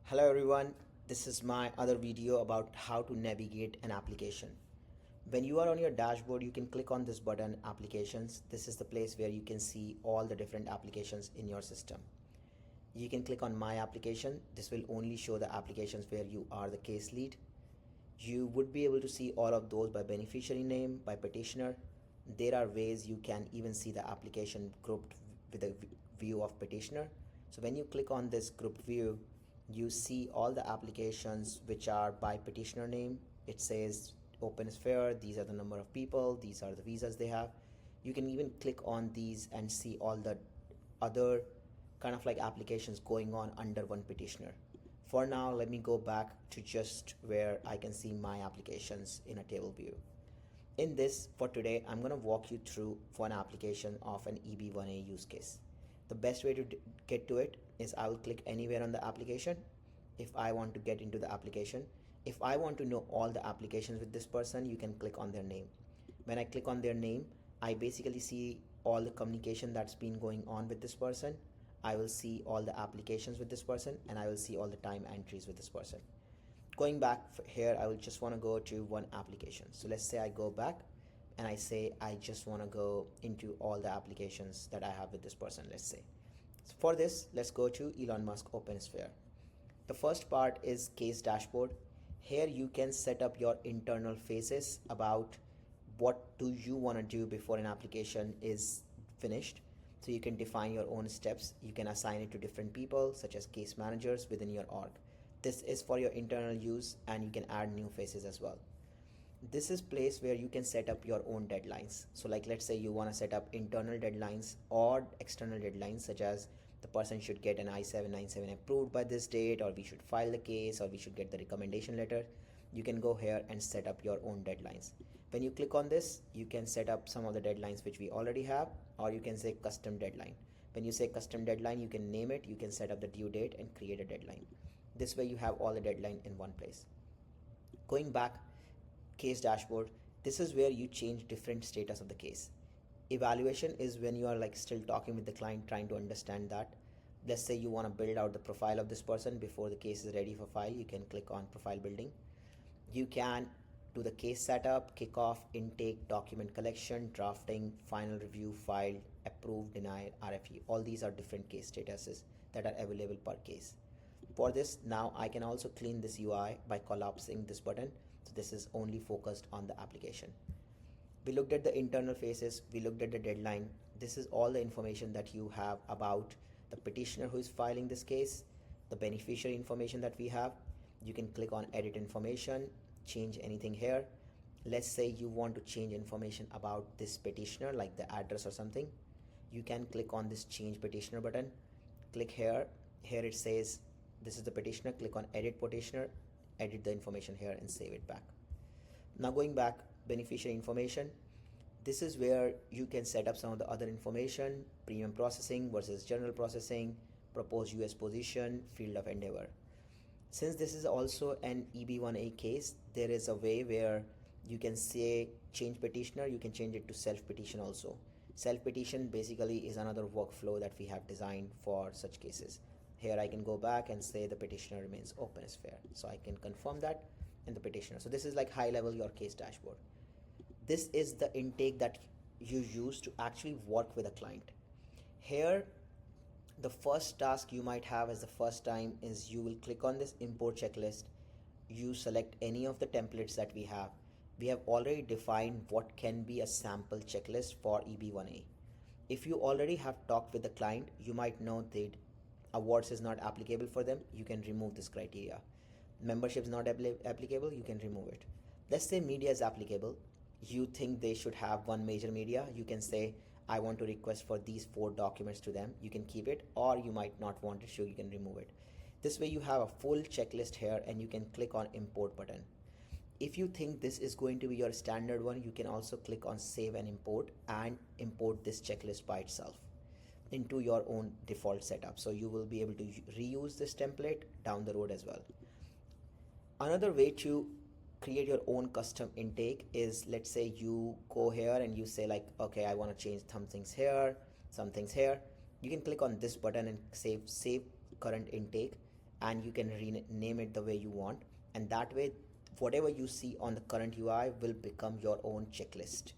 Hello everyone, this is my other video about how to navigate an application. When you are on your dashboard, you can click on this button, Applications. This is the place where you can see all the different applications in your system. You can click on My Application. This will only show the applications where you are the case lead. You would be able to see all of those by beneficiary name, by petitioner. There are ways you can even see the application grouped with a view of petitioner. So when you click on this group view, you see all the applications which are by petitioner name. It says open is fair, these are the number of people, these are the visas they have. You can even click on these and see all the other kind of like applications going on under one petitioner. For now, let me go back to just where I can see my applications in a table view. In this, for today, I'm going to walk you through one application of an EB1A use case. The best way to get to it is I will click anywhere on the application if I want to get into the application. If I want to know all the applications with this person, you can click on their name. When I click on their name, I basically see all the communication that's been going on with this person. I will see all the applications with this person, and I will see all the time entries with this person. Going back here, I will just want to go to one application. So let's say I go back and I say I just want to go into all the applications that I have with this person, let's say. So for this, let's go to Elon Musk OpenSphere. The first part is case dashboard. Here you can set up your internal phases about what do you want to do before an application is finished. So you can define your own steps. You can assign it to different people such as case managers within your org. This is for your internal use, and you can add new phases as well. This is place where you can set up your own deadlines. So like let's say you want to set up internal deadlines or external deadlines, such as the person should get an I-797 approved by this date, or we should file the case, or we should get the recommendation letter. You can go here and set up your own deadlines. When you click on this, you can set up some of the deadlines which we already have, or you can say custom deadline. When you say custom deadline, you can name it, you can set up the due date and create a deadline. This way you have all the deadline in one place. Going back, case dashboard, this is where you change different status of the case. Evaluation is when you are like still talking with the client, trying to understand that. Let's say you want to build out the profile of this person before the case is ready for file. You can click on profile building. You can do the case setup, kickoff, intake, document collection, drafting, final review, filed, approved, denied, RFE. All these are different case statuses that are available per case. For this, now I can also clean this UI by collapsing this button. So this is only focused on the application. We looked at the internal phases, we looked at the deadline. This is all the information that you have about the petitioner who is filing this case, the beneficiary information that we have. You can click on edit information, change anything here. Let's say you want to change information about this petitioner, like the address or something. You can click on this change petitioner button. Click here. Here it says this is the petitioner. Click on edit petitioner, edit the information here and save it back. Now going back, beneficiary information. This is where you can set up some of the other information, premium processing versus general processing, proposed US position, field of endeavor. Since this is also an EB1A case, there is a way where you can say change petitioner, you can change it to self-petition also. Self-petition basically is another workflow that we have designed for such cases. Here I can go back and say the petitioner remains open is fair. So I can confirm that in the petitioner. So this is like high level your case dashboard. This is the intake that you use to actually work with a client. Here, the first task you might have as the first time is you will click on this import checklist. You select any of the templates that we have. We have already defined what can be a sample checklist for EB1A. If you already have talked with the client, you might know that awards is not applicable for them. You can remove this criteria. Membership is not applicable. You can remove it. Let's say media is applicable. You think they should have one major media. You can say I want to request for these 4 documents to them. You can keep it, or you might not want it, so you can remove it. This way you have a full checklist here, and you can click on import button. If you think this is going to be your standard one, you can also click on save and import this checklist by itself into your own default setup. So you will be able to reuse this template down the road as well. Another way to create your own custom intake is, let's say you go here and you say like, okay, I want to change some things here, some things here. You can click on this button and save current intake, and you can rename it the way you want, and that way whatever you see on the current UI will become your own checklist.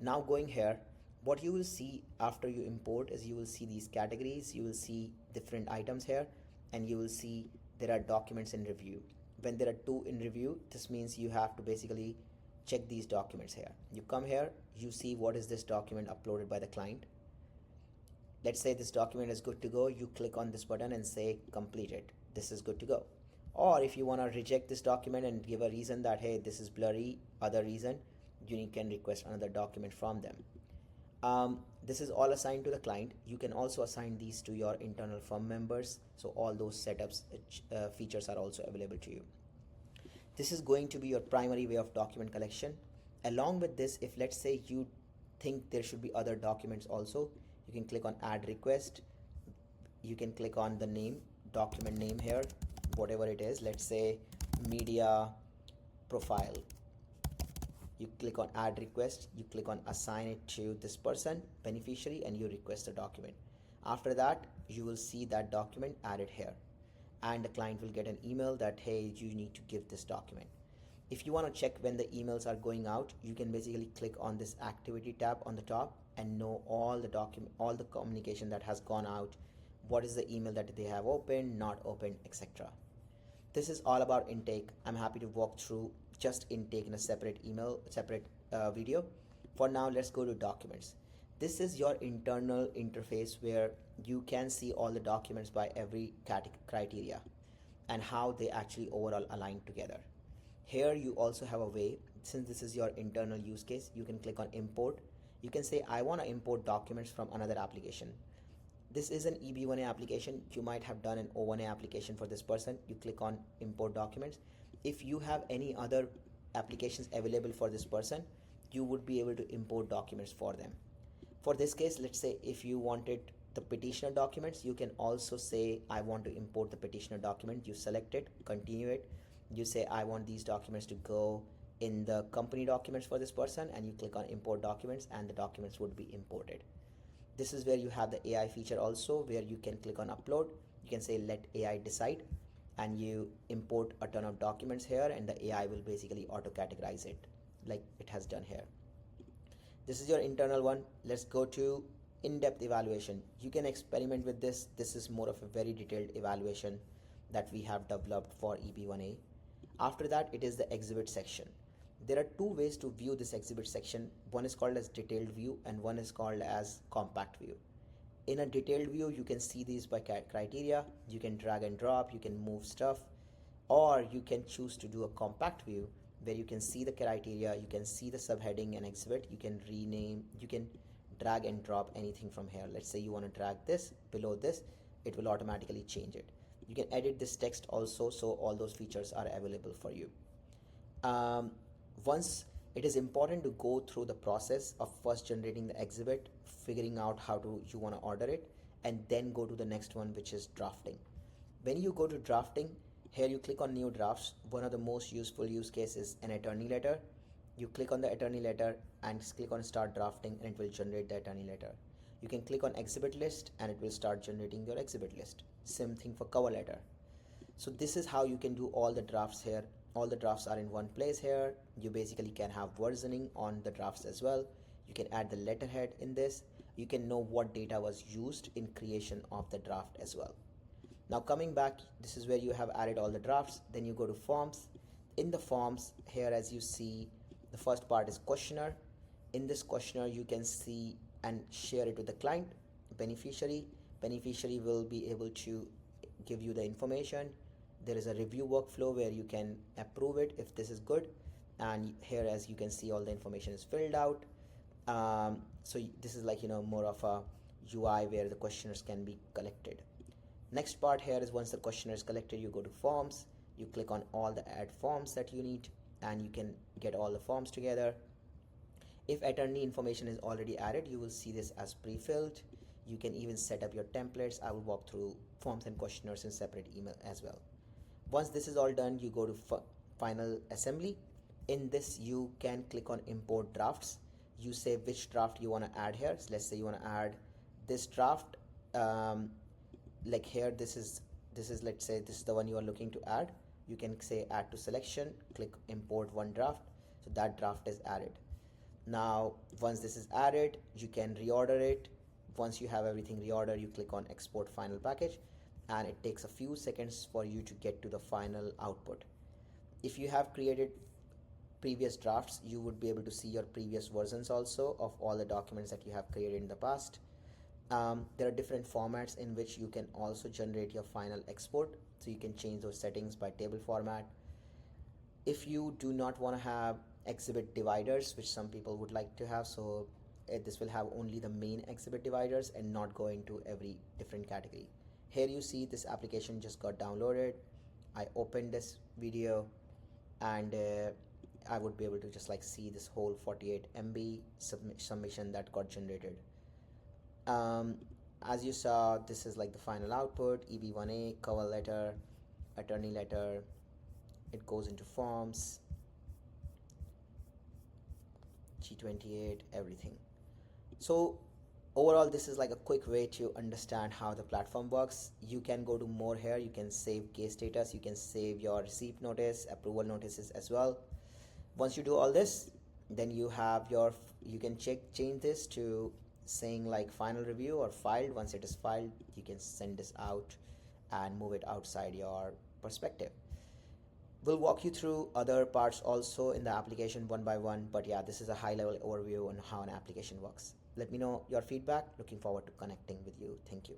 Now going here, what you will see after you import is you will see these categories, you will see different items here, and you will see there are documents in review. When there are two in review, this means you have to basically check these documents here. You come here, you see what is this document uploaded by the client. Let's say this document is good to go. You click on this button and say completed. This is good to go. Or if you want to reject this document and give a reason that hey, this is blurry, other reason, you can request another document from them. This is all assigned to the client. You can also assign these to your internal firm members, so all those setups features are also available to you. This is going to be your primary way of document collection. Along with this, if let's say you think there should be other documents also, you can click on add request. You can click on the name, document name here, whatever it is. Let's say media profile. You click on add request, you click on assign it to this person, beneficiary, and you request the document. After that, you will see that document added here, and the client will get an email that hey, you need to give this document. If you want to check when the emails are going out, you can basically click on this activity tab on the top and know all the communication that has gone out, what is the email that they have opened, not opened, etc. This is all about intake. I'm happy to walk through just intake in a separate video. For now, let's go to documents. This is your internal interface where you can see all the documents by every criteria and how they actually overall align together. Here you also have a way, since this is your internal use case, you can click on import. You can say I want to import documents from another application. This is an EB1A application. You might have done an O1A application for this person. You click on import documents. If you have any other applications available for this person, you would be able to import documents for them. For this case, let's say if you wanted the petitioner documents, you can also say I want to import the petitioner document. You select it, continue it. You say I want these documents to go in the company documents for this person, and you click on import documents, and the documents would be imported. This is where you have the AI feature also, where you can click on upload. You can say let AI decide, and you import a ton of documents here, and the AI will basically auto categorize it like it has done here. This is your internal one. Let's go to in-depth evaluation. You can experiment with this. This is more of a very detailed evaluation that we have developed for EB1A. After that, it is the exhibit section. There are two ways to view this exhibit section. One is called as detailed view and one is called as compact view. In a detailed view, you can see these by criteria. You can drag and drop, you can move stuff, or you can choose to do a compact view where you can see the criteria, you can see the subheading and exhibit, you can rename, you can drag and drop anything from here. Let's say you want to drag this below this, it will automatically change it. You can edit this text also, so all those features are available for you. Once it is important to go through the process of first generating the exhibit, figuring out how you want to order it, and then go to the next one, which is drafting. When you go to drafting, here you click on new drafts. One of the most useful use cases, an attorney letter. You click on the attorney letter and click on start drafting, and it will generate the attorney letter. You can click on exhibit list and it will start generating your exhibit list. Same thing for cover letter. So this is how you can do all the drafts here. All the drafts are in one place here. You basically can have versioning on the drafts as well. You can add the letterhead in this. You can know what data was used in creation of the draft as well. Now coming back, this is where you have added all the drafts. Then you go to forms. In the forms here, as you see, the first part is questionnaire. In this questionnaire, you can see and share it with the client, beneficiary. Beneficiary will be able to give you the information. There is a review workflow where you can approve it if this is good, and here as you can see all the information is filled out. So this is like more of a UI where the questionnaires can be collected. Next part here is once the questionnaire is collected, you go to forms, you click on all the add forms that you need, and you can get all the forms together. If attorney information is already added, you will see this as pre-filled. You can even set up your templates. I will walk through forms and questionnaires in separate email as well. Once this is all done, you go to final assembly. In this, you can click on import drafts. You say which draft you want to add here. So let's say you want to add this draft. Like here, this is this is, let's say this is the one you are looking to add. You can say add to selection, click import one draft, so that draft is added. Now once this is added, you can reorder it. Once you have everything reordered, you click on export final package, and it takes a few seconds for you to get to the final output. If you have created previous drafts, you would be able to see your previous versions also of all the documents that you have created in the past. There are different formats in which you can also generate your final export, so you can change those settings by table format. If you do not want to have exhibit dividers, which some people would like to have, so this will have only the main exhibit dividers and not go into every different category. Here you see this application just got downloaded. I opened this video, and I would be able to just like see this whole 48 MB submission that got generated. As you saw, this is like the final output: EB1A, cover letter, attorney letter. It goes into forms, G28, everything. So overall, this is like a quick way to understand how the platform works. You can go to more here. You can save case status, you can save your receipt notice, approval notices as well. Once you do all this, then you have your, you can change this to saying like final review or filed. Once it is filed, you can send this out and move it outside your perspective. We'll walk you through other parts also in the application one by one, but yeah, this is a high level overview on how an application works. Let me know your feedback. Looking forward to connecting with you. Thank you.